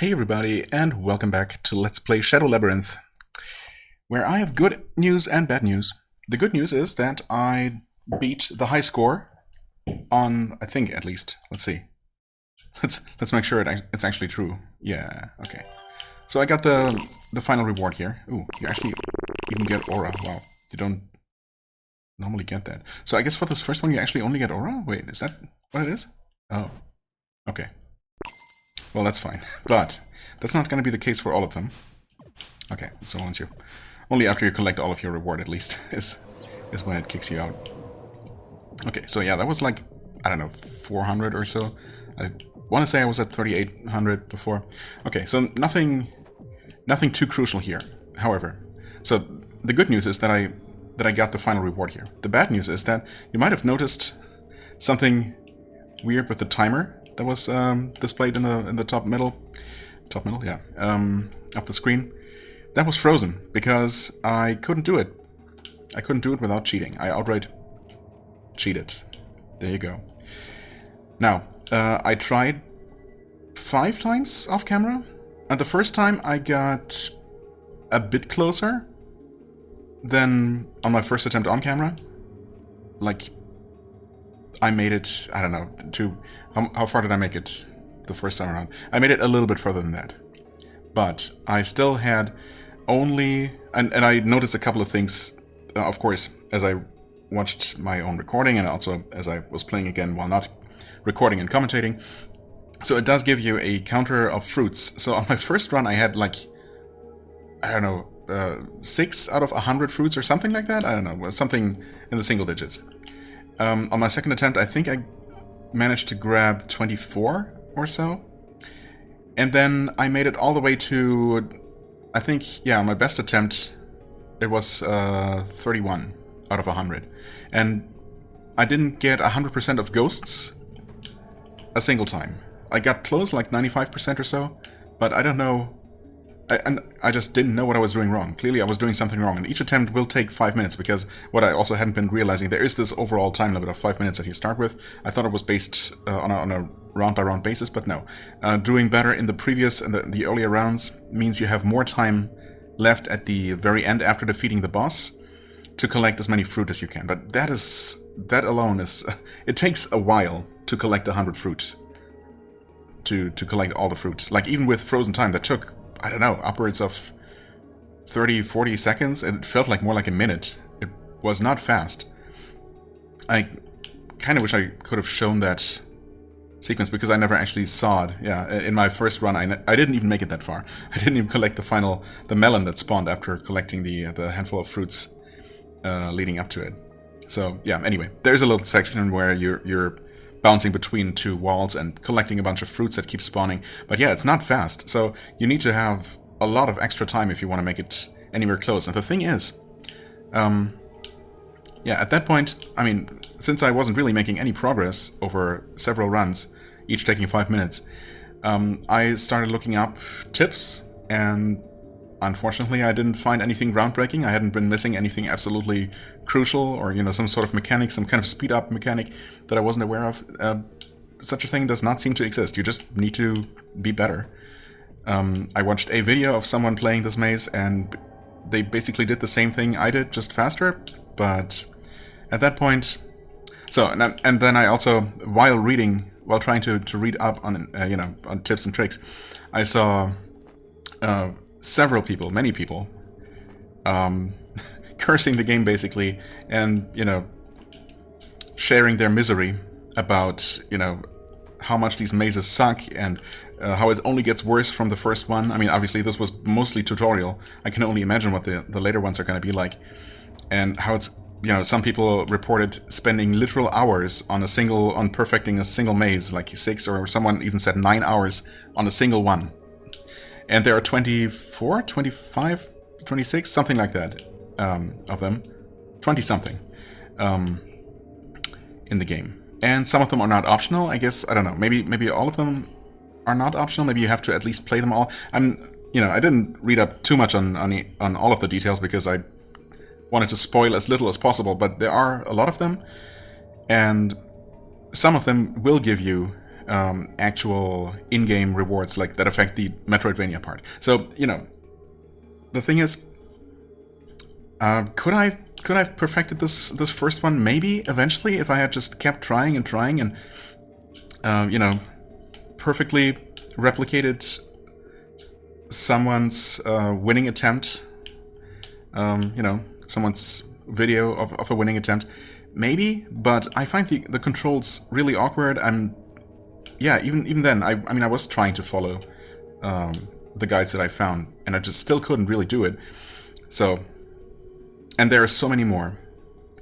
Hey everybody, and welcome back to Let's Play Shadow Labyrinth, where I have good news and bad news. The good news is that I beat the high score on, I think at least. Let's see. Let's make sure it's actually true. Yeah, okay. So I got the final reward here. Ooh, you actually even get aura. Wow, you don't normally get that. So I guess for this first one you actually only get aura? Wait, is that what it is? Oh, okay. Well, that's fine, but that's not going to be the case for all of them. Okay, so only after you collect all of your reward, at least, is when it kicks you out. Okay, so yeah, that was like, I don't know, 400 or so. I want to say I was at 3,800 before. Okay, so nothing too crucial here. However, so the good news is that I got the final reward here. The bad news is that you might have noticed something weird with the timer that was displayed in the top middle, yeah, of the screen. That was frozen because I couldn't do it. I couldn't do it without cheating. I outright cheated. There you go. Now, I tried 5 times off camera, and the first time I got a bit closer than on my first attempt on camera. Like, I made it, I don't know, how far did I make it the first time around? I made it a little bit further than that. But I still had only, and I noticed a couple of things, of course, as I watched my own recording and also as I was playing again while not recording and commentating. So it does give you a counter of fruits. So on my first run I had like, I don't know, 6 out of 100 fruits or something like that? I don't know, something in the single digits. On my second attempt, I think I managed to grab 24 or so. And then I made it all the way to, I think, yeah, on my best attempt, it was 31 out of 100. And I didn't get 100% of ghosts a single time. I got close, like 95% or so, but I don't know. I just didn't know what I was doing wrong. Clearly I was doing something wrong, and each attempt will take 5 minutes, because what I also hadn't been realizing, there is this overall time limit of 5 minutes that you start with. I thought it was based on a round-by-round basis, but no. Doing better in the previous and the earlier rounds means you have more time left at the very end after defeating the boss to collect as many fruit as you can. But that alone is... it takes a while to collect 100 fruit. To collect all the fruit. Like, even with frozen time, that took, I don't know, upwards of 30, 40 seconds. It felt like more like a minute. It was not fast. I kind of wish I could have shown that sequence, because I never actually saw it. Yeah, in my first run, I didn't even make it that far. I didn't even collect the melon that spawned after collecting the handful of fruits leading up to it. So, yeah, anyway, there's a little section where you're bouncing between 2 walls and collecting a bunch of fruits that keep spawning. But yeah, it's not fast, so you need to have a lot of extra time if you want to make it anywhere close. And the thing is, yeah, at that point, I mean, since I wasn't really making any progress over several runs, each taking 5 minutes, I started looking up tips, and unfortunately I didn't find anything groundbreaking. I hadn't been missing anything absolutely crucial, or, you know, some sort of mechanic, some kind of speed-up mechanic that I wasn't aware of. Such a thing does not seem to exist. You just need to be better. I watched a video of someone playing this maze, and they basically did the same thing I did, just faster, but at that point... So, and then I also, while trying to read up on, you know, on tips and tricks, I saw several people, many people, cursing the game basically, and, you know, sharing their misery about, you know, how much these mazes suck, and how it only gets worse from the first one. I mean, obviously this was mostly tutorial. I can only imagine what the later ones are going to be like, and how it's, you know, some people reported spending literal hours on perfecting a single maze, like 6, or someone even said 9 hours on a single one. And there are 24, 25, 26, something like that, of them. 20-something in the game. And some of them are not optional, I guess. I don't know, maybe all of them are not optional. Maybe you have to at least play them all. You know, I didn't read up too much on all of the details, because I wanted to spoil as little as possible, but there are a lot of them, and some of them will give you actual in-game rewards like that affect the Metroidvania part. So, you know, the thing is, could I have perfected this first one? Maybe eventually, if I had just kept trying and you know, perfectly replicated someone's winning attempt. You know, someone's video of a winning attempt. Maybe, but I find the controls really awkward, and yeah, even then, I mean, I was trying to follow the guides that I found, and I just still couldn't really do it. So, and there are so many more.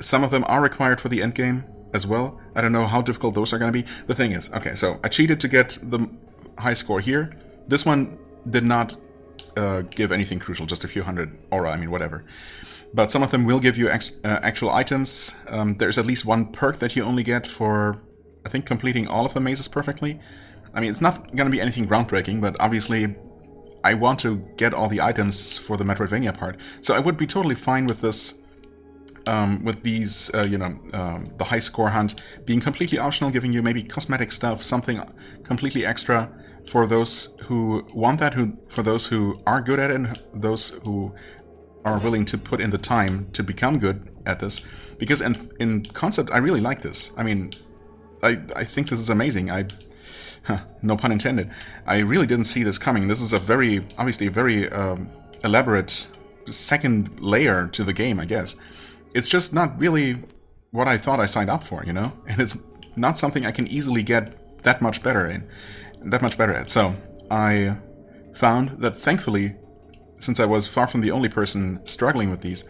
Some of them are required for the end game as well. I don't know how difficult those are going to be. The thing is, okay, so I cheated to get the high score here. This one did not give anything crucial, just a few hundred aura, I mean, whatever. But some of them will give you actual items. There's at least one perk that you only get for, I think, completing all of the mazes perfectly. I mean, it's not going to be anything groundbreaking, but obviously I want to get all the items for the Metroidvania part. So I would be totally fine with this, with these, you know, the high score hunt being completely optional, giving you maybe cosmetic stuff, something completely extra for those who want that, for those who are good at it, and those who are willing to put in the time to become good at this. Because in concept, I really like this. I mean, I think this is amazing. No pun intended. I really didn't see this coming. This is obviously a very elaborate second layer to the game, I guess. It's just not really what I thought I signed up for, you know? And it's not something I can easily get that much better at. So I found that, thankfully, since I was far from the only person struggling with these,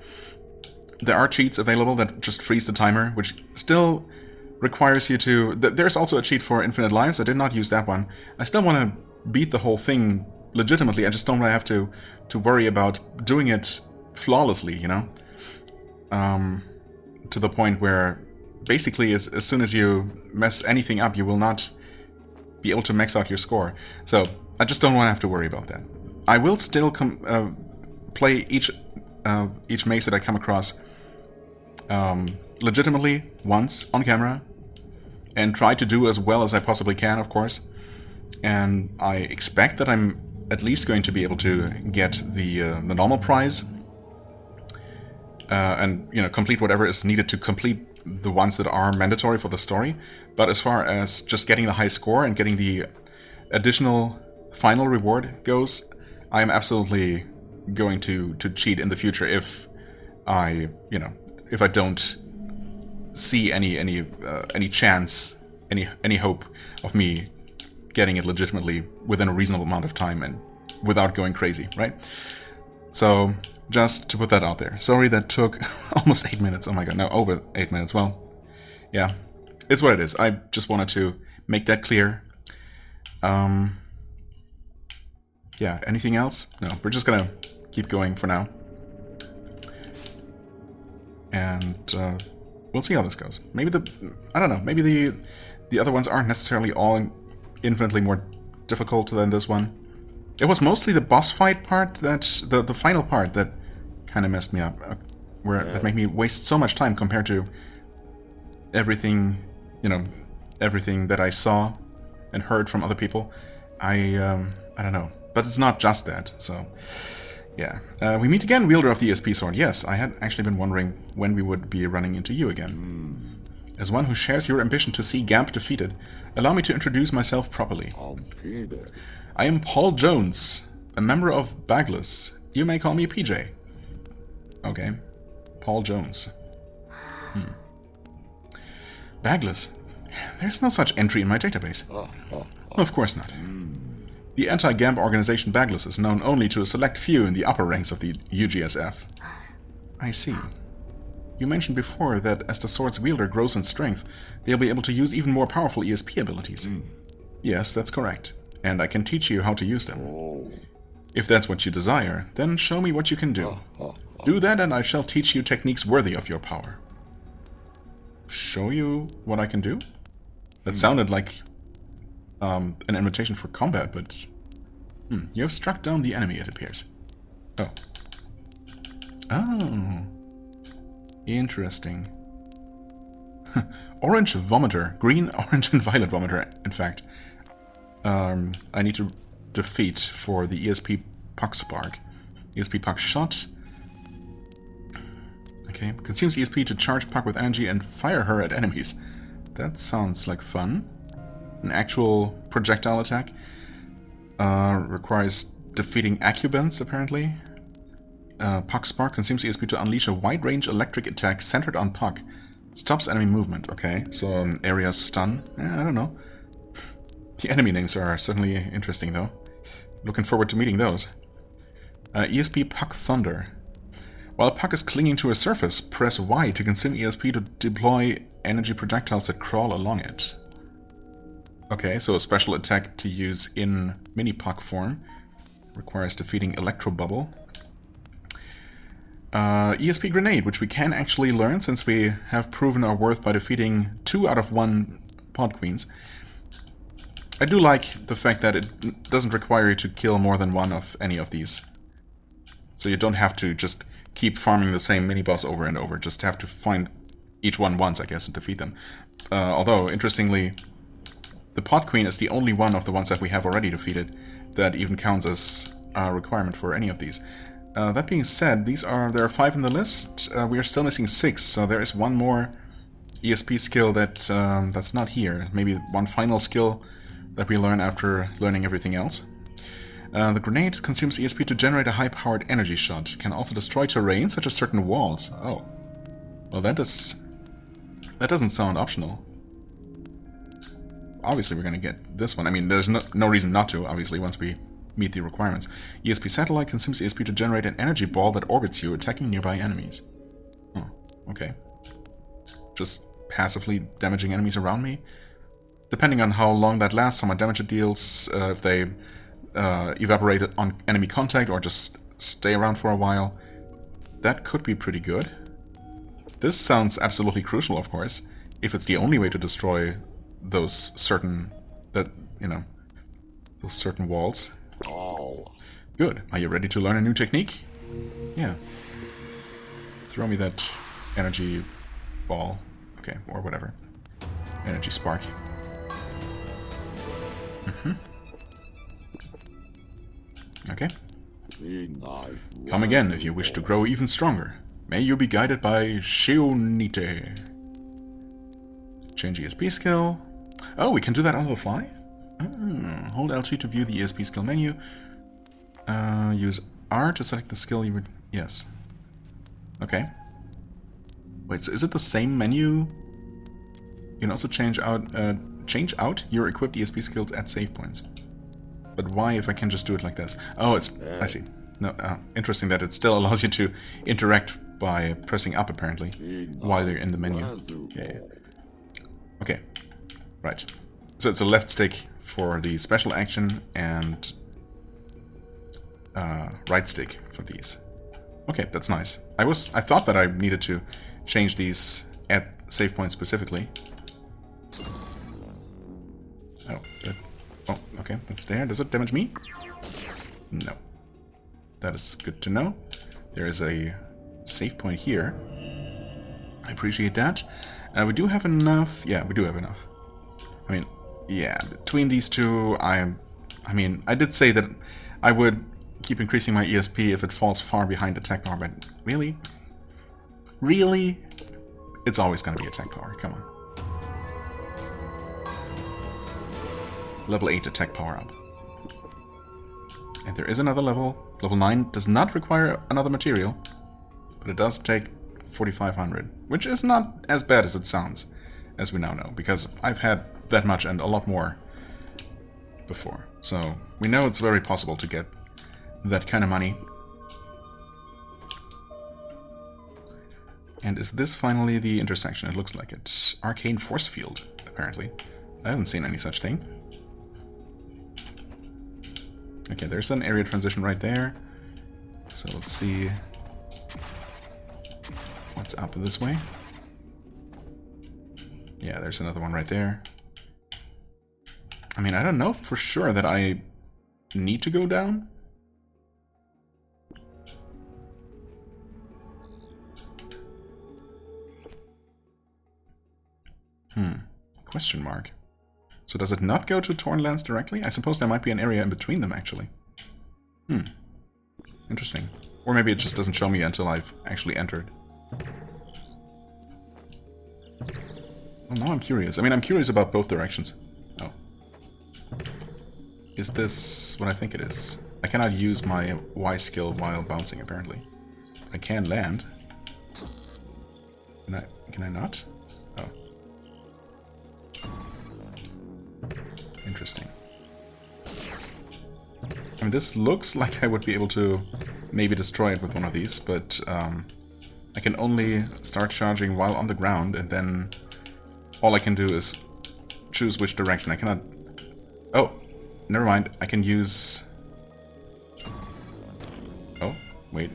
there are cheats available that just freeze the timer, which still requires you to... There's also a cheat for infinite lives. I did not use that one. I still want to beat the whole thing legitimately. I just don't want to have to worry about doing it flawlessly, you know? To the point where basically as soon as you mess anything up, you will not be able to max out your score. So I just don't want to have to worry about that. I will still play each maze that I come across legitimately once on camera, and try to do as well as I possibly can, of course. And I expect that I'm at least going to be able to get the normal prize, and you know, complete whatever is needed to complete the ones that are mandatory for the story. But as far as just getting the high score and getting the additional final reward goes, I am absolutely going to cheat in the future if I don't see any chance, any hope of me getting it legitimately within a reasonable amount of time and without going crazy, right? So just to put that out there. Sorry that took almost 8 minutes. Oh my god, no, over 8 minutes. Well, yeah, it's what it is. I just wanted to make that clear. Yeah, anything else? No, we're just gonna keep going for now. And we'll see how this goes. Maybe I don't know, maybe the other ones aren't necessarily all infinitely more difficult than this one. It was mostly the boss fight part, that the final part, that kind of messed me up, that made me waste so much time compared to everything, you know, everything that I saw and heard from other people. I don't know, but it's not just that. So yeah, we meet again, wielder of the ESP sword. Yes, I had actually been wondering when we would be running into you again. As one who shares your ambition to see Gamp defeated, allow me to introduce myself properly. I am Paul Jones, a member of Bagless. You may call me PJ. Okay, Paul Jones. Bagless? There's no such entry in my database. Of course not. The anti-Gamp organization Bagless is known only to a select few in the upper ranks of the UGSF. I see. You mentioned before that as the sword's wielder grows in strength, they'll be able to use even more powerful ESP abilities. Yes, that's correct. And I can teach you how to use them. If that's what you desire, then show me what you can do. Do that and I shall teach you techniques worthy of your power. Show you what I can do? That sounded like an invitation for combat, but... you have struck down the enemy, it appears. Oh. Oh. Interesting. Orange Vomiter. Green, orange, and violet Vomiter, in fact. I need to defeat for the ESP Puck Spark. ESP Puck Shot. Okay, consumes ESP to charge Puck with energy and fire her at enemies. That sounds like fun. An actual projectile attack. Requires defeating Accubants, apparently. Puck Spark consumes ESP to unleash a wide-range electric attack centered on Puck. Stops enemy movement. Okay, so area stun. I don't know. The enemy names are certainly interesting, though. Looking forward to meeting those. ESP Puck Thunder. While Puck is clinging to a surface, press Y to consume ESP to deploy energy projectiles that crawl along it. Okay, so a special attack to use in mini Puck form. Requires defeating Electro Bubble. ESP Grenade, which we can actually learn since we have proven our worth by defeating 2 out of 1 Pod Queens. I do like the fact that it doesn't require you to kill more than one of any of these. So you don't have to just keep farming the same mini-boss over and over. Just have to find each one once, I guess, and defeat them. Although, interestingly, the Pot Queen is the only one of the ones that we have already defeated that even counts as a requirement for any of these. That being said, there are 5 in the list. We are still missing 6, so there is one more ESP skill that's not here. Maybe one final skill that we learn after learning everything else. The grenade consumes ESP to generate a high-powered energy shot. Can also destroy terrain, such as certain walls. Oh. Well, that doesn't sound optional. Obviously, we're going to get this one. I mean, there's no reason not to, obviously, once we meet the requirements. ESP Satellite consumes ESP to generate an energy ball that orbits you, attacking nearby enemies. Oh, okay. Just passively damaging enemies around me? Depending on how long that lasts, how much damage it deals, if they evaporate on enemy contact or just stay around for a while, that could be pretty good. This sounds absolutely crucial, of course, if it's the only way to destroy those certain walls. Good. Are you ready to learn a new technique? Yeah. Throw me that energy ball. Okay, or whatever. Energy spark. Okay. Come again if you wish to grow even stronger. May you be guided by Sheonite. Change ESP skill. Oh, we can do that on the fly? Hold LT to view the ESP skill menu. Use R to select the skill you would... Yes. Okay. Wait, so is it the same menu? You can also change out your equipped ESP skills at save points. But why if I can just do it like this? Oh, it's... I see. No, interesting that it still allows you to interact by pressing up, apparently, while you're in the menu. Yeah. Okay. Right. So it's a left stick for the special action and right stick for these. Okay, that's nice. I thought that I needed to change these at save points specifically. Oh, okay, that's there. Does it damage me? No. That is good to know. There is a save point here. I appreciate that. We do have enough. Yeah, we do have enough. I mean, yeah, between these two, I did say that I would keep increasing my ESP if it falls far behind attack power, but really? Really? It's always going to be attack power, come on. Level 8 attack power up. And there is another level. Level 9 does not require another material, but it does take 4,500, which is not as bad as it sounds, as we now know, because I've had that much and a lot more before. So we know it's very possible to get that kind of money. And is this finally the intersection? It looks like it. Arcane Force Field, apparently. I haven't seen any such thing. Okay, there's an area transition right there. So let's see what's up this way. Yeah, there's another one right there. I mean, I don't know for sure that I need to go down. Question mark. So does it not go to Torn Lands directly? I suppose there might be an area in between them, actually. Interesting. Or maybe it just doesn't show me until I've actually entered. Well, now I'm curious. I mean, I'm curious about both directions. Oh. Is this what I think it is? I cannot use my Y skill while bouncing, apparently. I can land. Can I not? Oh. Interesting. I mean, this looks like I would be able to maybe destroy it with one of these, but I can only start charging while on the ground, and then all I can do is choose which direction. I cannot... Oh, never mind. I can use... Oh, wait.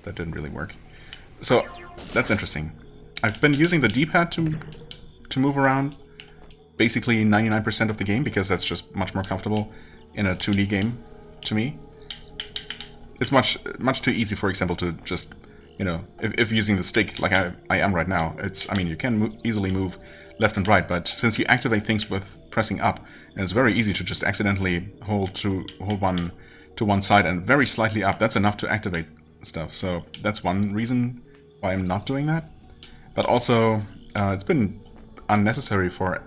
That didn't really work. So, that's interesting. I've been using the D-pad to move around basically 99% of the game, because that's just much more comfortable in a 2D game to me. It's much too easy, for example, to just, you know, if using the stick like I am right now, I mean, you can easily move left and right, but since you activate things with pressing up, and it's very easy to just accidentally hold one to one side and very slightly up, that's enough to activate stuff. So that's one reason why I'm not doing that. But also, it's been unnecessary for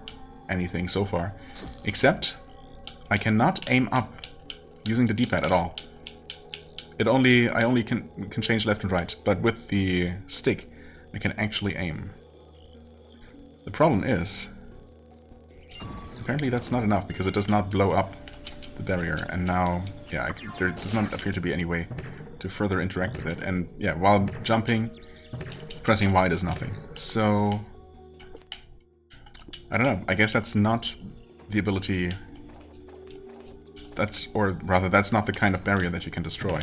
anything so far, except I cannot aim up using the D-pad at all. I only can change left and right, but with the stick I can actually aim. The problem is, apparently that's not enough, because it does not blow up the barrier, and now, yeah, there does not appear to be any way to further interact with it, and yeah, while jumping, pressing Y does nothing. So, I don't know, I guess that's not the ability, or rather, that's not the kind of barrier that you can destroy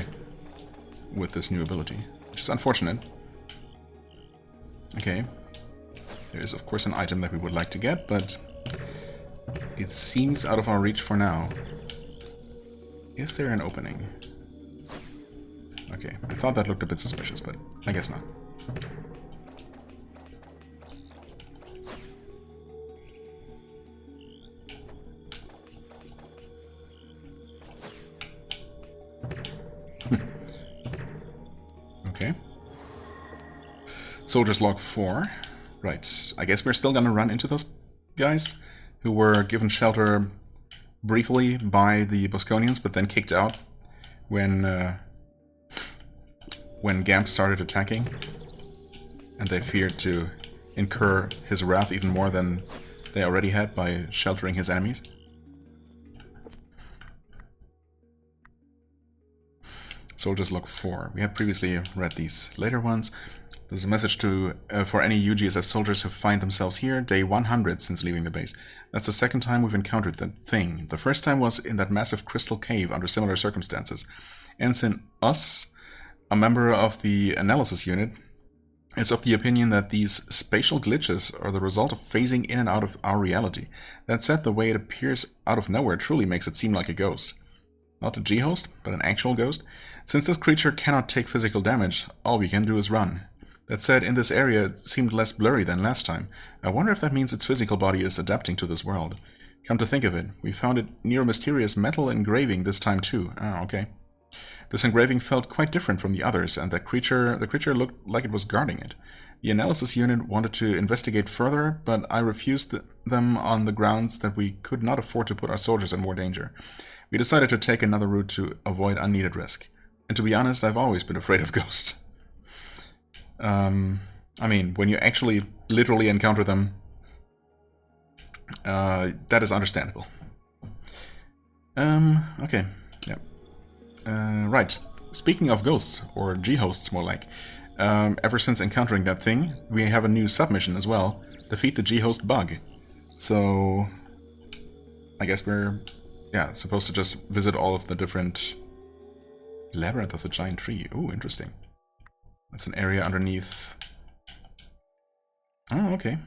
with this new ability, which is unfortunate. Okay, there is of course an item that we would like to get, but it seems out of our reach for now. Is there an opening? Okay, I thought that looked a bit suspicious, but I guess not. Okay. Soldiers log 4. Right. I guess we're still gonna run into those guys who were given shelter briefly by the Bosconians, but then kicked out when Gamp started attacking, and they feared to incur his wrath even more than they already had by sheltering his enemies. Soldiers log 4. We had previously read these later ones. There's a message for any UGSF soldiers who find themselves here, day 100 since leaving the base. That's the second time we've encountered that thing. The first time was in that massive crystal cave under similar circumstances. Ensign Us, a member of the analysis unit, is of the opinion that these spatial glitches are the result of phasing in and out of our reality. That said, the way it appears out of nowhere truly makes it seem like a ghost. Not a G-host, but an actual ghost. Since this creature cannot take physical damage, all we can do is run. That said, in this area it seemed less blurry than last time. I wonder if that means its physical body is adapting to this world. Come to think of it, we found it near a mysterious metal engraving this time too. Oh, okay. This engraving felt quite different from the others, and the creature looked like it was guarding it. The analysis unit wanted to investigate further, but I refused them on the grounds that we could not afford to put our soldiers in more danger. We decided to take another route to avoid unneeded risk. And to be honest, I've always been afraid of ghosts. I mean, when you actually literally encounter them, that is understandable. Okay, yeah. Right, speaking of ghosts, or G-hosts more like, ever since encountering that thing, we have a new submission as well. Defeat the G-host bug. So, I guess we're, yeah, supposed to just visit all of the different... Labyrinth of the Giant Tree. Ooh, interesting. That's an area underneath... Oh, okay.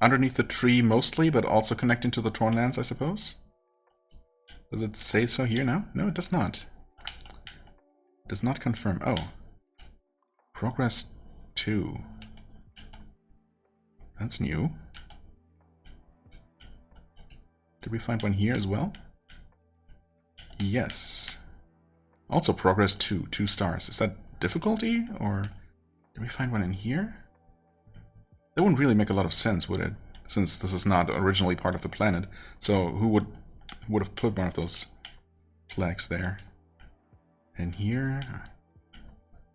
Underneath the tree mostly, but also connecting to the Torn Lands, I suppose? Does it say so here now? No, it does not. It does not confirm. Oh. Progress 2. That's new. Did we find one here as well? Yes. Also progress 2, 2 stars. Is that difficulty, or did we find one in here? That wouldn't really make a lot of sense, would it? Since this is not originally part of the planet. So who would have put one of those flags there? And here,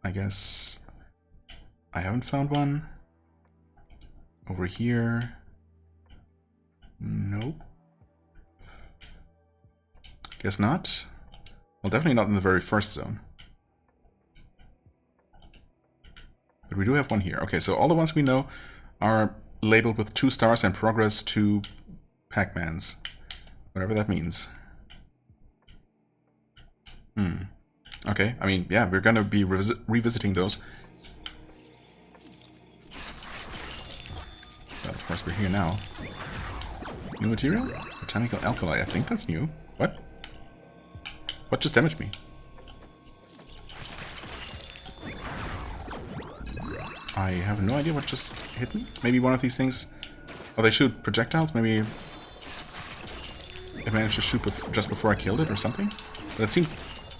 I guess I haven't found one. Over here, nope. Guess not. Well, definitely not in the very first zone. But we do have one here. Okay, so all the ones we know are labeled with 2 stars and progress 2 PAC-MANs. Whatever that means. Okay, I mean, yeah, we're gonna be revisiting those. But of course we're here now. New material? Botanical alkali, I think that's new. What? What just damaged me? I have no idea what just hit me. Maybe one of these things... Oh, they shoot projectiles? Maybe... it managed to shoot just before I killed it or something? But it seemed...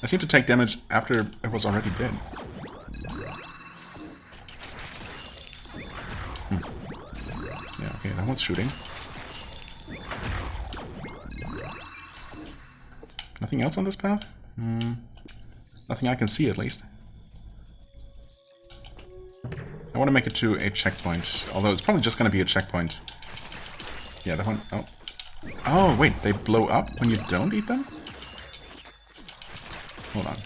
I seemed to take damage after it was already dead. Yeah, okay, that one's shooting. Nothing else on this path? Nothing I can see, at least. I want to make it to a checkpoint, although it's probably just going to be a checkpoint. Yeah, that one... Oh. Oh, wait, they blow up when you don't eat them? Hold on.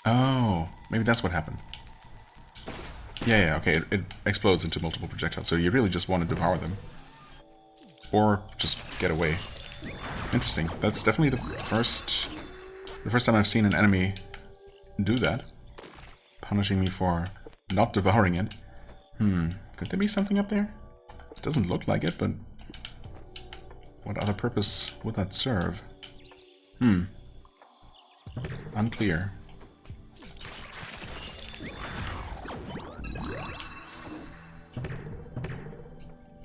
Oh, maybe that's what happened. Yeah, okay, it explodes into multiple projectiles, so you really just want to devour them. Or just get away. Interesting. That's definitely the first time I've seen an enemy do that. Punishing me for not devouring it. Could there be something up there? It doesn't look like it, but what other purpose would that serve? Unclear.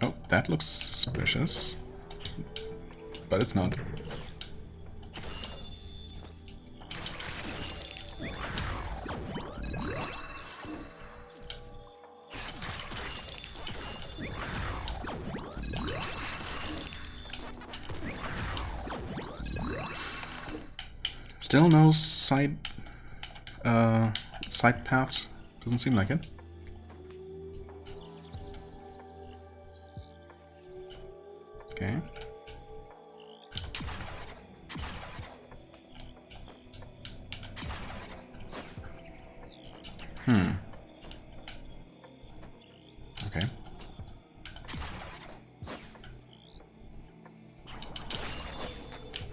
Oh, that looks suspicious. But it's not. Still no side paths. Doesn't seem like it. Okay. Okay.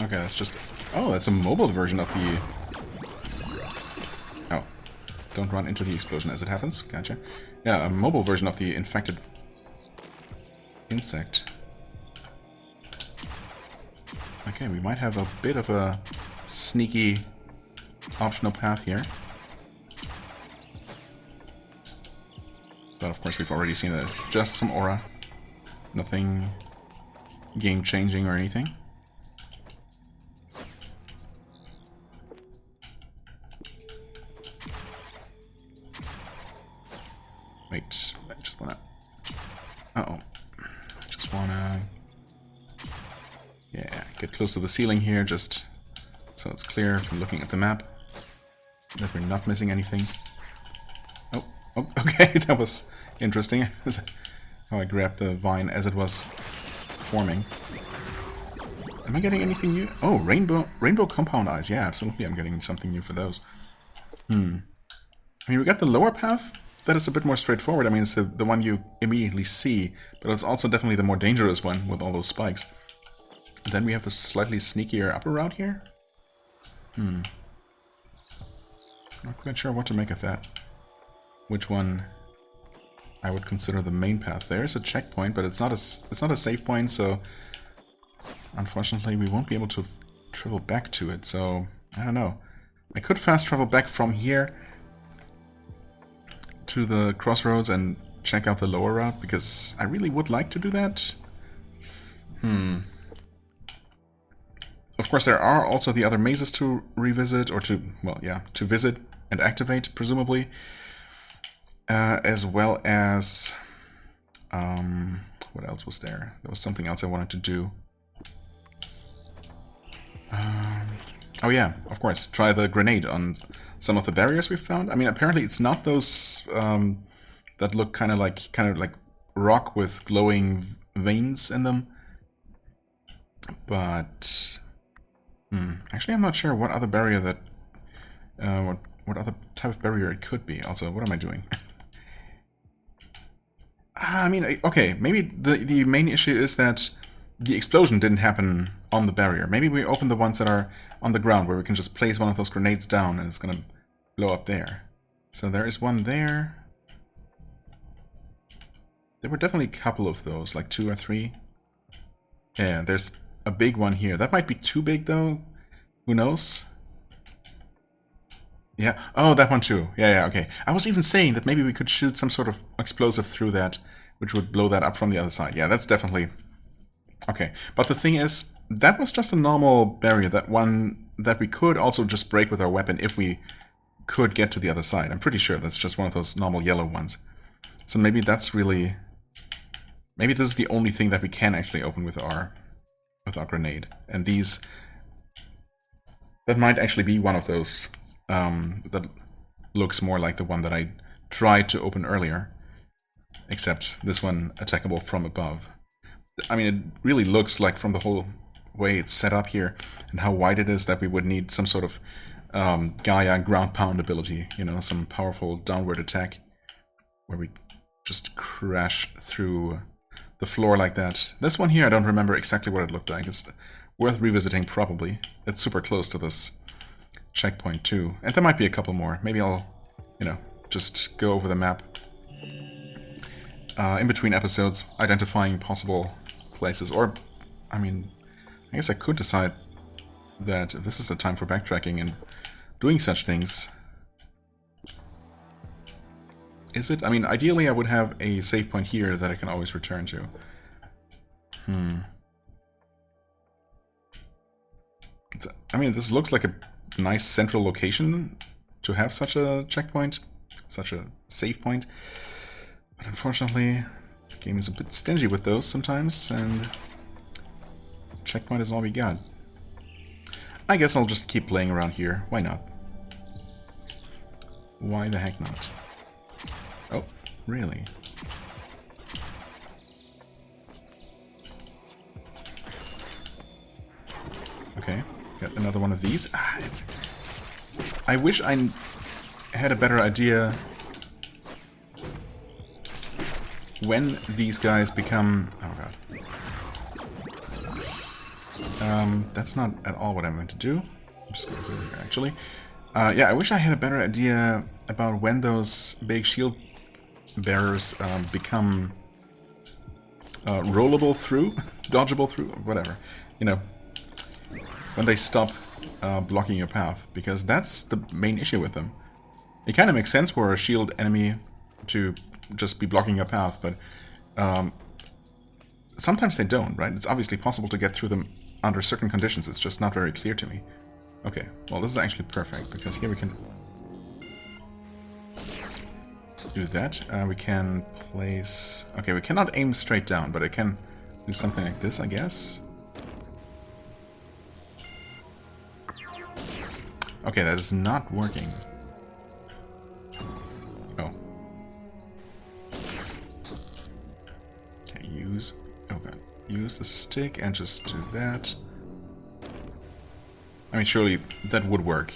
Okay, that's just... Oh, that's a mobile version of the... Oh. Don't run into the explosion as it happens. Gotcha. Yeah, a mobile version of the infected insect. Okay, we might have a bit of a sneaky optional path here. But of course we've already seen that it's just some aura. Nothing game-changing or anything. Wait, I just wanna... Uh-oh. I just wanna... Yeah, get close to the ceiling here, just so it's clear from looking at the map that we're not missing anything. Oh, okay, that was interesting. How I grabbed the vine as it was forming. Am I getting anything new? Oh, rainbow compound eyes. Yeah, absolutely, I'm getting something new for those. I mean, we got the lower path. That is a bit more straightforward. I mean, it's the one you immediately see, but it's also definitely the more dangerous one with all those spikes. And then we have the slightly sneakier upper route here. Not quite sure what to make of that. Which one I would consider the main path. There's a checkpoint, but it's not a save point, so unfortunately we won't be able to travel back to it. So I don't know. I could fast travel back from here to the crossroads and check out the lower route, because I really would like to do that. course, there are also the other mazes to revisit, or to, well, yeah, to visit and activate, presumably. As well as... what else was there? There was something else I wanted to do. Oh yeah, of course, try the grenade on some of the barriers we found. I mean, apparently it's not those that look kind of like rock with glowing veins in them. But actually, I'm not sure what other barrier that what other type of barrier it could be. Also, what am I doing? I mean, okay, maybe the main issue is that the explosion didn't happen on the barrier. Maybe we open the ones that are on the ground, where we can just place one of those grenades down and it's gonna blow up there. So there is one there. There were definitely a couple of those, like 2 or 3. Yeah, there's a big one here. That might be too big, though. Who knows? Yeah. Oh, that one too. Yeah, okay. I was even saying that maybe we could shoot some sort of explosive through that, which would blow that up from the other side. Yeah, that's definitely... Okay. But the thing is, that was just a normal barrier, that one that we could also just break with our weapon if we could get to the other side. I'm pretty sure that's just one of those normal yellow ones. So maybe that's really... Maybe this is the only thing that we can actually open with our grenade. And these... That might actually be one of those that looks more like the one that I tried to open earlier. Except this one attackable from above. I mean, it really looks like, from the whole way it's set up here and how wide it is, that we would need some sort of Gaia ground pound ability, you know, some powerful downward attack where we just crash through the floor like that. This one here, I don't remember exactly what it looked like. It's worth revisiting, probably. It's super close to this checkpoint too. And there might be a couple more. Maybe I'll, you know, just go over the map in between episodes, identifying possible places. Or, I mean, I guess I could decide that this is the time for backtracking and doing such things. Is it? I mean, ideally I would have a save point here that I can always return to. I mean, this looks like a nice central location to have such a checkpoint, such a save point. But unfortunately, the game is a bit stingy with those sometimes, and checkpoint is all we got. I guess I'll just keep playing around here. Why not? Why the heck not? Oh, really? Okay, got another one of these. I wish I had a better idea when these guys become... Oh god. That's not at all what I'm going to do. I'm just going to go here, actually. Yeah, I wish I had a better idea about when those big shield bearers become rollable through, dodgeable through, whatever. You know, when they stop blocking your path, because that's the main issue with them. It kind of makes sense for a shield enemy to just be blocking your path, but sometimes they don't, right? It's obviously possible to get through them under certain conditions, it's just not very clear to me. Okay, well this is actually perfect, because here we can do that. We can place... Okay, we cannot aim straight down, but I can do something like this, I guess. Okay, that is not working. Oh. Okay, use... Oh god. Use the stick and just do that. I mean, surely that would work.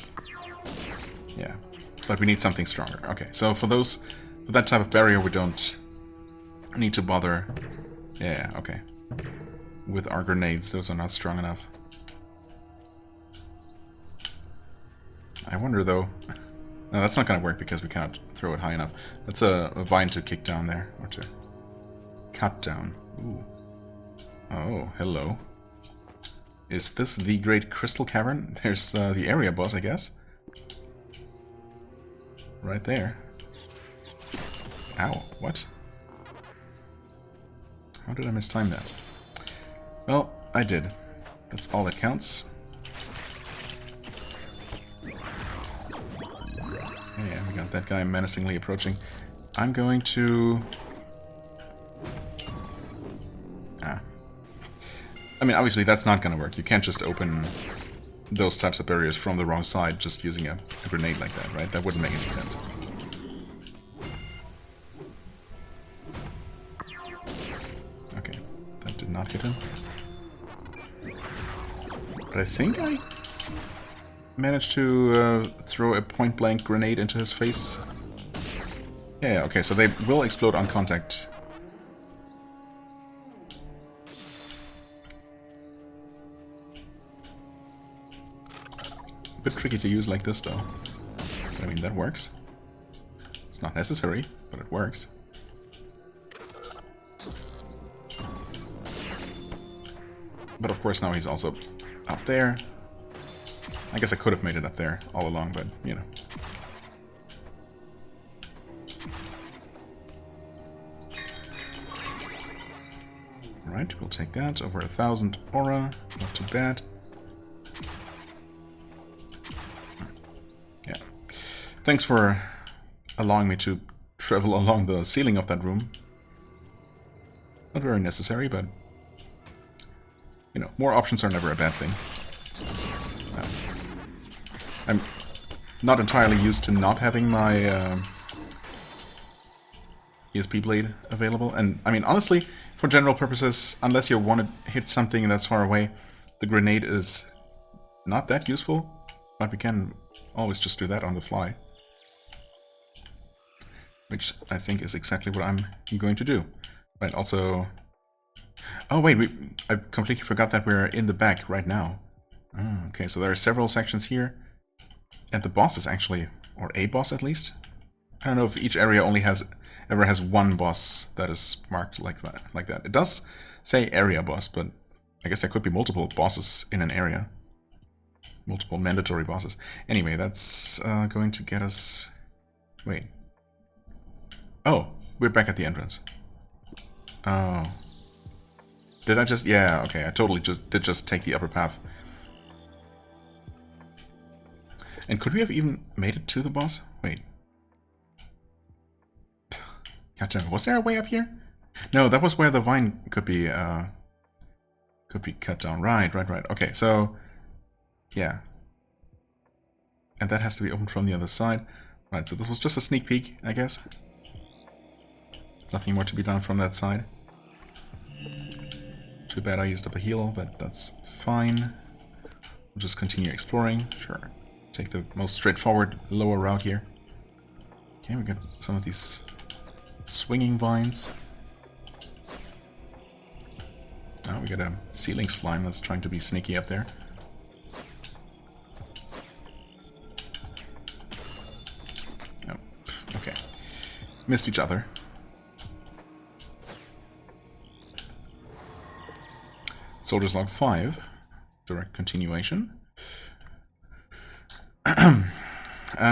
Yeah. But we need something stronger. Okay, so for that type of barrier, we don't need to bother. Yeah, okay. With our grenades, those are not strong enough. I wonder, though... No, that's not going to work because we cannot throw it high enough. That's a vine to kick down there, or to cut down. Ooh. Oh, hello. Is this the Great Crystal Cavern? There's the area boss, I guess. Right there. Ow, what? How did I mistime that? Well, I did. That's all that counts. that guy menacingly approaching. I'm going to... I mean, obviously that's not going to work. You can't just open those types of barriers from the wrong side just using a grenade like that, right? That wouldn't make any sense. Okay, that did not hit him. But I think I managed to throw a point-blank grenade into his face. Yeah, okay, so they will explode on contact. A bit tricky to use like this, though. But, I mean, that works. It's not necessary, but it works. But of course now he's also up there. I guess I could have made it up there all along, but, you know. Alright, we'll take that. Over 1,000 aura. Not too bad. Yeah. Thanks for allowing me to travel along the ceiling of that room. Not very necessary, but... you know, more options are never a bad thing. I'm not entirely used to not having my ESP blade available. And, I mean, honestly, for general purposes, unless you want to hit something that's far away, the grenade is not that useful. But we can always just do that on the fly. Which I think is exactly what I'm going to do. Right, also... oh, wait, I completely forgot that we're in the back right now. Oh, okay, so there are several sections here. And the boss is actually, or a boss at least. I don't know if each area only ever has one boss that is marked like that. It does say area boss, but I guess there could be multiple bosses in an area. Multiple mandatory bosses. Anyway, that's going to get us... wait. Oh, we're back at the entrance. Oh. Did I just... yeah, okay, I totally did just take the upper path. And could we have even made it to the boss? Wait. Gotcha. Was there a way up here? No, that was where the vine could be cut down. Right. Okay, so... yeah. And that has to be opened from the other side. Right, so this was just a sneak peek, I guess. Nothing more to be done from that side. Too bad I used up a heal, but that's fine. We'll just continue exploring. Sure. Take the most straightforward lower route here. Okay, we got some of these swinging vines. Oh, we got a ceiling slime that's trying to be sneaky up there. Oh, okay. Missed each other. Soldiers Log 5. Direct continuation.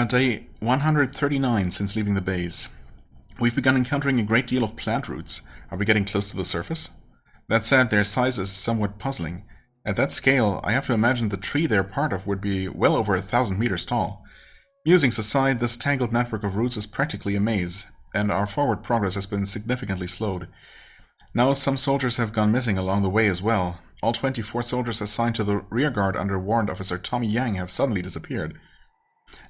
Day 139 since leaving the base. We've begun encountering a great deal of plant roots. Are we getting close to the surface? That said, their size is somewhat puzzling. At that scale, I have to imagine the tree they're part of would be well over 1,000 meters tall. Musings aside, this tangled network of roots is practically a maze, and our forward progress has been significantly slowed. Now some soldiers have gone missing along the way as well. All 24 soldiers assigned to the rearguard under Warrant Officer Tommy Yang have suddenly disappeared.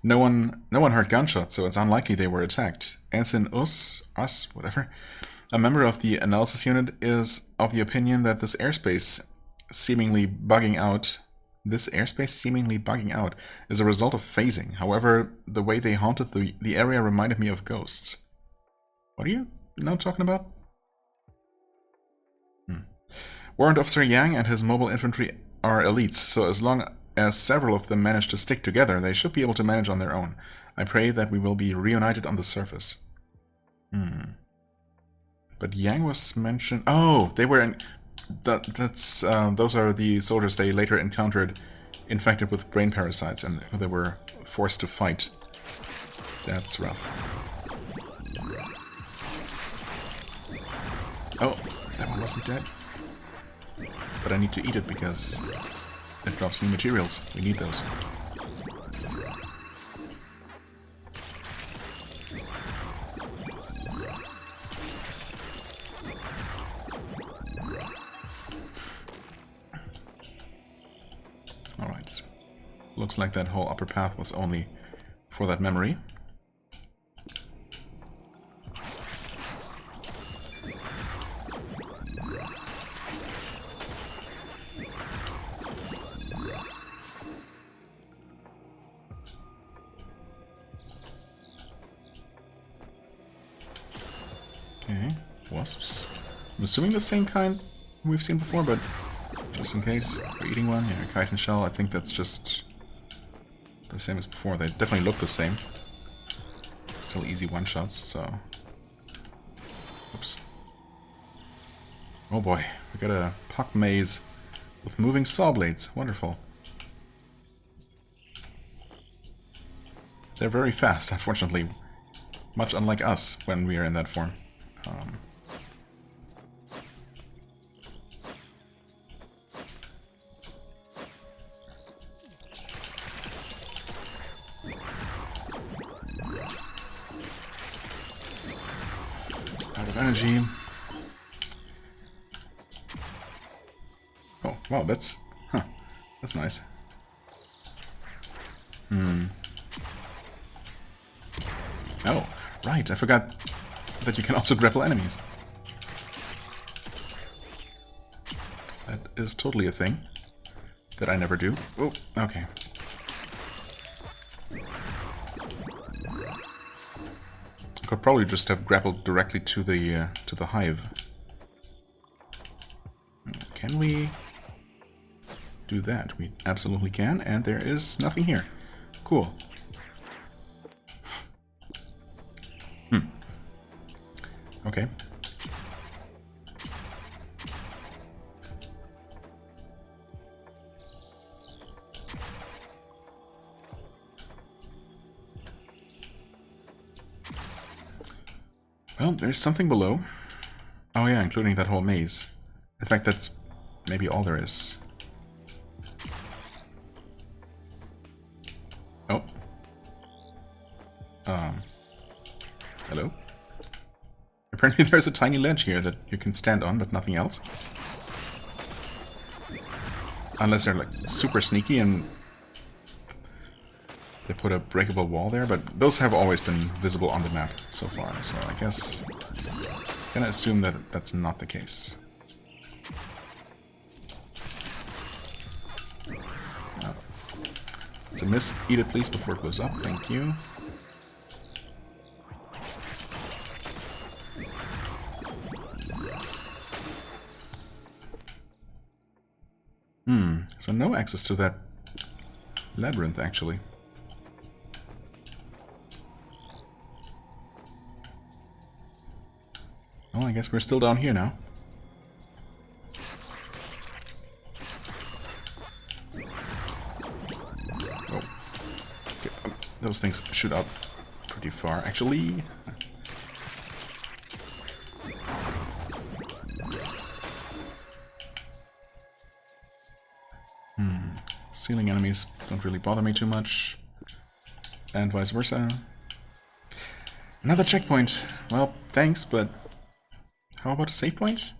No one heard gunshots, so it's unlikely they were attacked. Ensign whatever, a member of the analysis unit, is of the opinion that this airspace seemingly bugging out is a result of phasing. However, the way they haunted the area reminded me of ghosts. What are you now talking about? Warrant Officer Yang and his mobile infantry are elites, so as long as several of them manage to stick together, they should be able to manage on their own. I pray that we will be reunited on the surface. But Yang was mentioned... oh, they were in... those are the soldiers they later encountered infected with brain parasites and who they were forced to fight. That's rough. Oh, that one wasn't dead. But I need to eat it because it drops new materials. We need those. Looks like that whole upper path was only for that memory. Okay, wasps. I'm assuming the same kind we've seen before, but just in case we're eating one. Yeah, chitin shell, I think that's just the same as before. They definitely look the same. Still easy one-shots, so... Oops. Oh boy, we got a puck maze with moving saw blades. Wonderful. They're very fast, unfortunately. Much unlike us when we are in that form. Out of energy. Oh, wow, that's... Huh. That's nice. Oh, right, I forgot that you can also grapple enemies. That is totally a thing that I never do. Oh, okay. I could probably just have grappled directly to the hive. Can we do that? We absolutely can, and there is nothing here. Cool. Okay. Well, there's something below. Oh yeah, including that whole maze. In fact, that's maybe all there is. Oh. Hello? Apparently there's a tiny ledge here that you can stand on, but nothing else. Unless they're like super sneaky and they put a breakable wall there, but those have always been visible on the map so far, so I guess I'm gonna assume that that's not the case. Oh. It's a miss. Eat it please before it blows up, thank you. So no access to that labyrinth, actually. Well, I guess we're still down here now. Oh. Okay. Those things shoot out pretty far, actually. Ceiling enemies don't really bother me too much. And vice versa. Another checkpoint. Well, thanks, but how about a save point?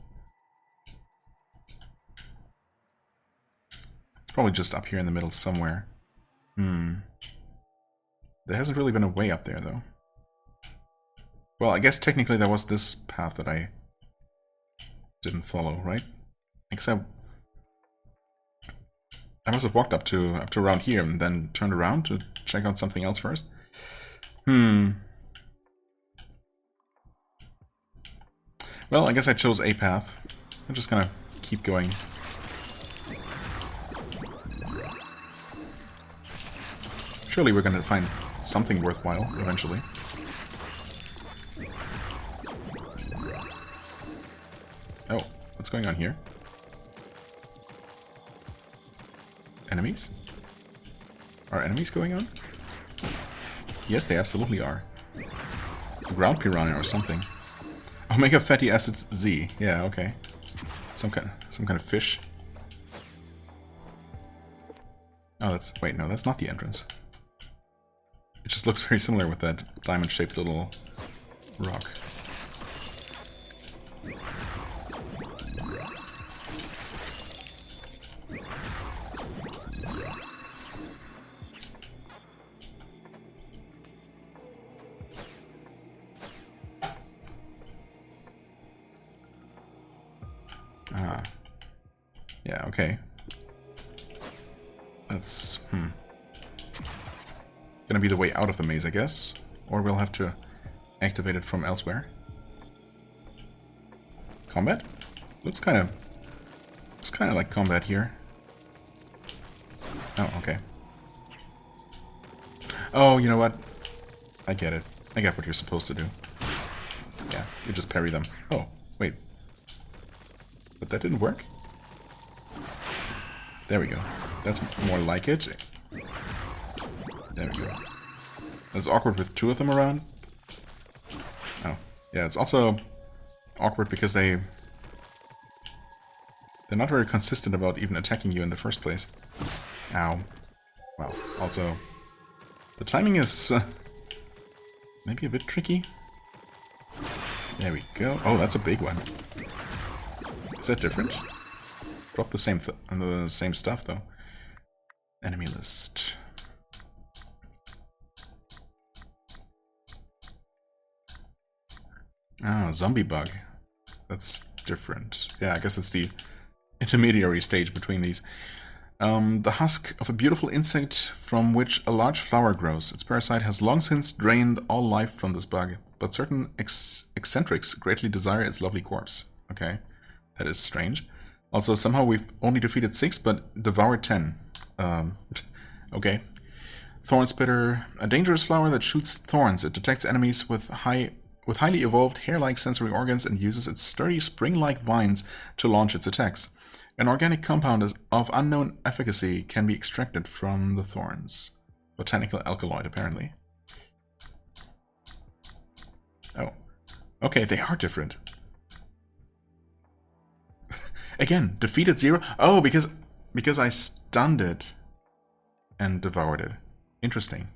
It's probably just up here in the middle somewhere. There hasn't really been a way up there, though. Well, I guess technically there was this path that I didn't follow, right? Except I must have walked up to around here and then turned around to check out something else first. Well, I guess I chose a path. I'm just gonna keep going. Surely we're gonna find something worthwhile eventually. Oh, what's going on here? Enemies? Are enemies going on? Yes, they absolutely are. A ground piranha or something. Omega fatty acids Z. Yeah, okay. Some kind of fish. Oh, that's... Wait, no, that's not the entrance. It just looks very similar with that diamond-shaped little rock. Yeah, okay. That's, gonna be the way out of the maze, I guess. Or we'll have to activate it from elsewhere. Combat? Looks kind of like combat here. Oh, okay. Oh, you know what? I get it. I get what you're supposed to do. Yeah, you just parry them. Oh, wait. But that didn't work? There we go. That's more like it. There we go. It's awkward with two of them around. Oh, yeah, it's also awkward because they're not very consistent about even attacking you in the first place. Ow. Wow. Also, the timing is maybe a bit tricky. There we go. Oh, that's a big one. Is that different? Drop the same stuff though. Enemy list. Ah, zombie bug. That's different. Yeah, I guess it's the intermediary stage between these. The husk of a beautiful insect from which a large flower grows. Its parasite has long since drained all life from this bug, but certain eccentrics greatly desire its lovely corpse. Okay, that is strange. Also, somehow we've only defeated 6, but devoured 10. Okay. Thorn Spitter, a dangerous flower that shoots thorns. It detects enemies with highly evolved hair-like sensory organs and uses its sturdy spring-like vines to launch its attacks. An organic compound of unknown efficacy can be extracted from the thorns. Botanical alkaloid, apparently. Oh. Okay, they are different. Again, defeated 0. Oh, because I stunned it and devoured it. Interesting.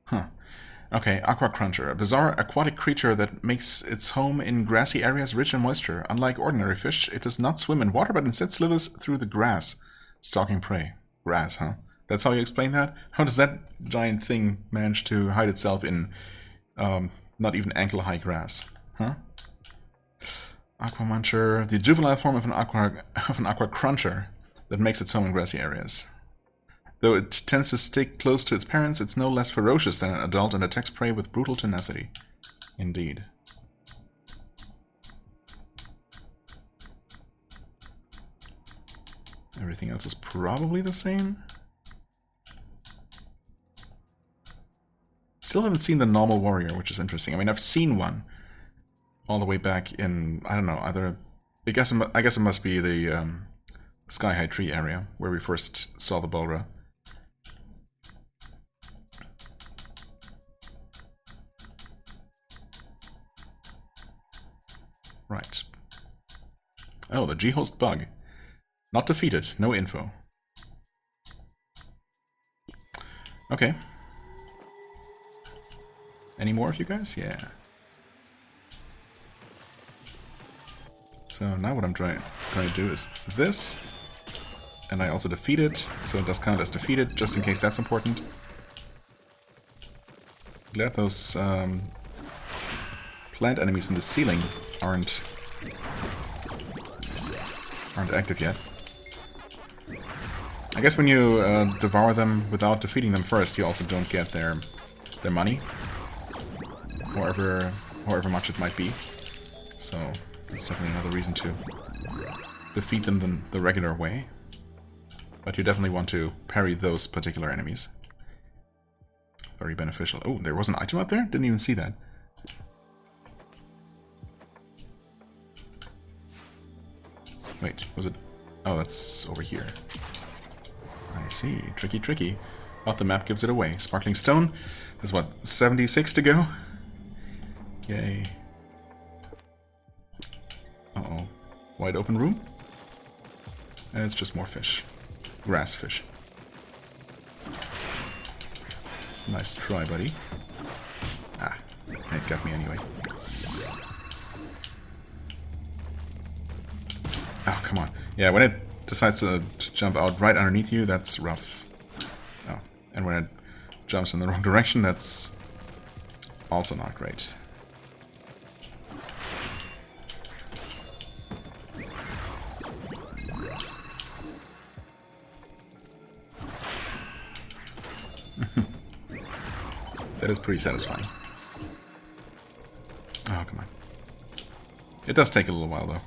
Huh. Okay, Aqua Cruncher, a bizarre aquatic creature that makes its home in grassy areas rich in moisture. Unlike ordinary fish, it does not swim in water, but instead slithers through the grass, stalking prey. Grass, huh? That's how you explain that? How does that giant thing manage to hide itself in not even ankle-high grass? Huh? Aqua Muncher, the juvenile form of an aqua cruncher that makes its home in grassy areas. Though it tends to stick close to its parents, it's no less ferocious than an adult and attacks prey with brutal tenacity. Indeed. Everything else is probably the same. Still haven't seen the normal warrior, which is interesting. I mean, I've seen one all the way back in, I don't know, either... I guess it must be the Sky High Tree area, where we first saw the Bulra. Right. Oh, the G-host bug. Not defeated. No info. Okay. Any more of you guys? Yeah. So now what I'm trying to do is this. And I also defeat it, so it does count as defeated, just in case that's important. Glad those plant enemies in the ceiling aren't active yet. I guess when you devour them without defeating them first, you also don't get their money, however much it might be. So that's definitely another reason to defeat them the regular way. But you definitely want to parry those particular enemies. Very beneficial. Oh, there was an item up there? Didn't even see that. Wait, was it? Oh, that's over here. I see. Tricky, tricky. But the map gives it away. Sparkling Stone. There's what, 76 to go? Yay. Uh-oh. Wide open room? And it's just more fish. Grass fish. Nice try, buddy. Ah, it got me anyway. Oh, come on. Yeah, when it decides to jump out right underneath you, that's rough. Oh, and when it jumps in the wrong direction, that's also not great. That is pretty satisfying. Oh, come on. It does take a little while, though.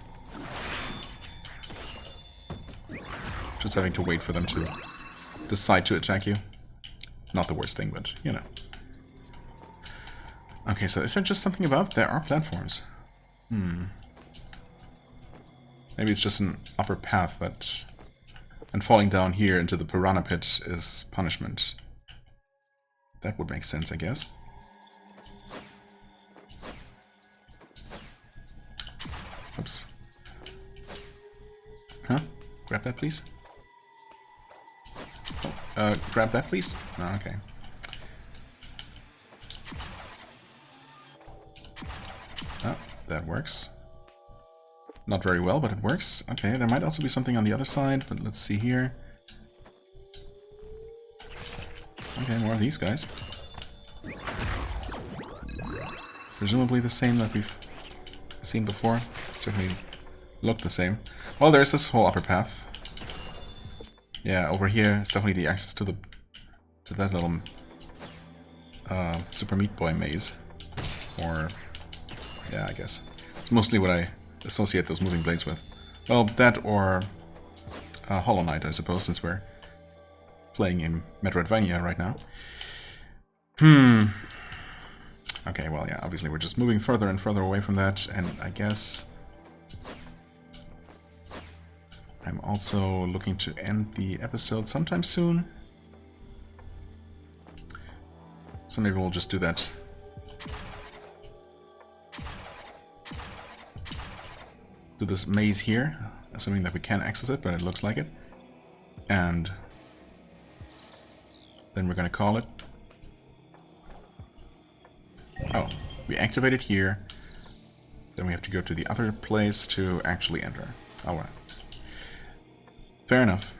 Just having to wait for them to decide to attack you. Not the worst thing, but, you know. Okay, so is there just something above? There are platforms. Maybe it's just an upper path that... And falling down here into the piranha pit is punishment. That would make sense, I guess. Oops. Huh? Grab that, please. Grab that, please? Oh, okay. Oh, that works. Not very well, but it works. Okay, there might also be something on the other side, but let's see here. Okay, more of these guys. Presumably the same that we've seen before. Certainly look the same. Well, there's this whole upper path. Yeah, over here is definitely the access to that little Super Meat Boy maze. Or yeah, I guess it's mostly what I associate those moving blades with. Well, that or Hollow Knight, I suppose, since we're playing in Metroidvania right now. Okay, well, yeah, obviously we're just moving further and further away from that, and I guess I'm also looking to end the episode sometime soon. So maybe we'll just do that. Do this maze here, assuming that we can access it, but it looks like it. And then we're gonna call it. Oh, we activate it here. Then we have to go to the other place to actually enter. Alright. Fair enough.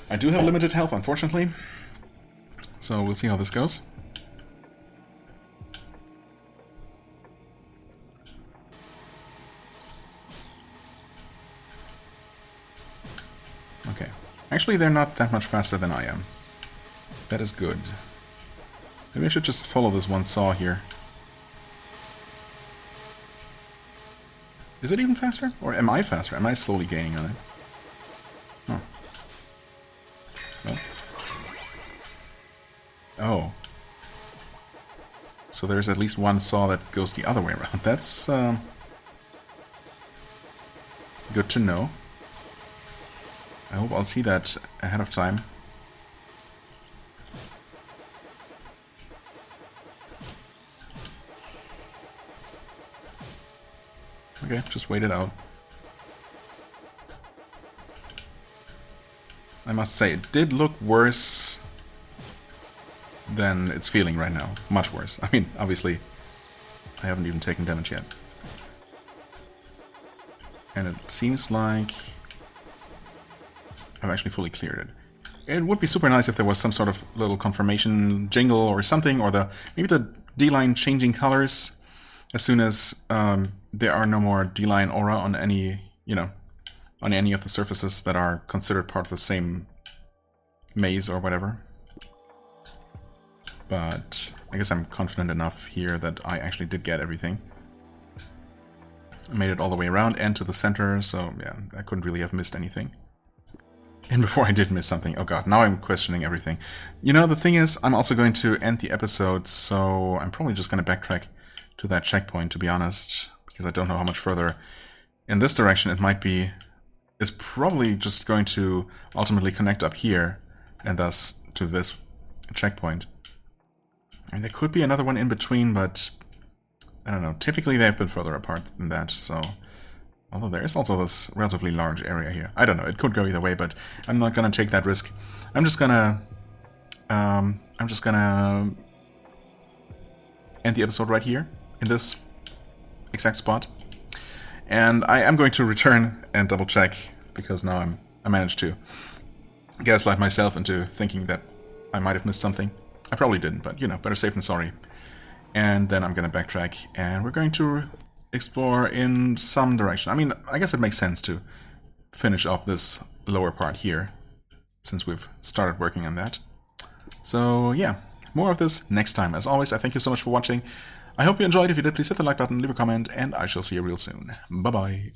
I do have limited health, unfortunately. So we'll see how this goes. Okay. Actually, they're not that much faster than I am. That is good. Maybe I should just follow this one saw here. Is it even faster? Or am I faster? Am I slowly gaining on it? Oh. Well. Oh. So there's at least one saw that goes the other way around. That's good to know. I hope I'll see that ahead of time. Okay, just wait it out. I must say, it did look worse than it's feeling right now. Much worse. I mean, obviously, I haven't even taken damage yet. And it seems like I've actually fully cleared it. It would be super nice if there was some sort of little confirmation jingle or something, or maybe the D-line changing colors as soon as there are no more D-line aura on any, on any of the surfaces that are considered part of the same maze or whatever. But I guess I'm confident enough here that I actually did get everything. I made it all the way around and to the center, so yeah, I couldn't really have missed anything. And before I did miss something, oh god, now I'm questioning everything. The thing is, I'm also going to end the episode, so I'm probably just going to backtrack to that checkpoint, to be honest, because I don't know how much further in this direction it might be. It's probably just going to ultimately connect up here, and thus to this checkpoint. And there could be another one in between, but I don't know. Typically they've been further apart than that, so... Although there is also this relatively large area here. I don't know, it could go either way, but I'm not gonna take that risk. I'm just gonna end the episode right here, in this exact spot. And I am going to return and double check, because now I managed to gaslight myself into thinking that I might have missed something. I probably didn't, but better safe than sorry. and then I'm going to backtrack, and we're going to explore in some direction. I mean, I guess it makes sense to finish off this lower part here, since we've started working on that. So yeah, more of this next time. As always, I thank you so much for watching. I hope you enjoyed. If you did, please hit the like button, leave a comment, and I shall see you real soon. Bye-bye.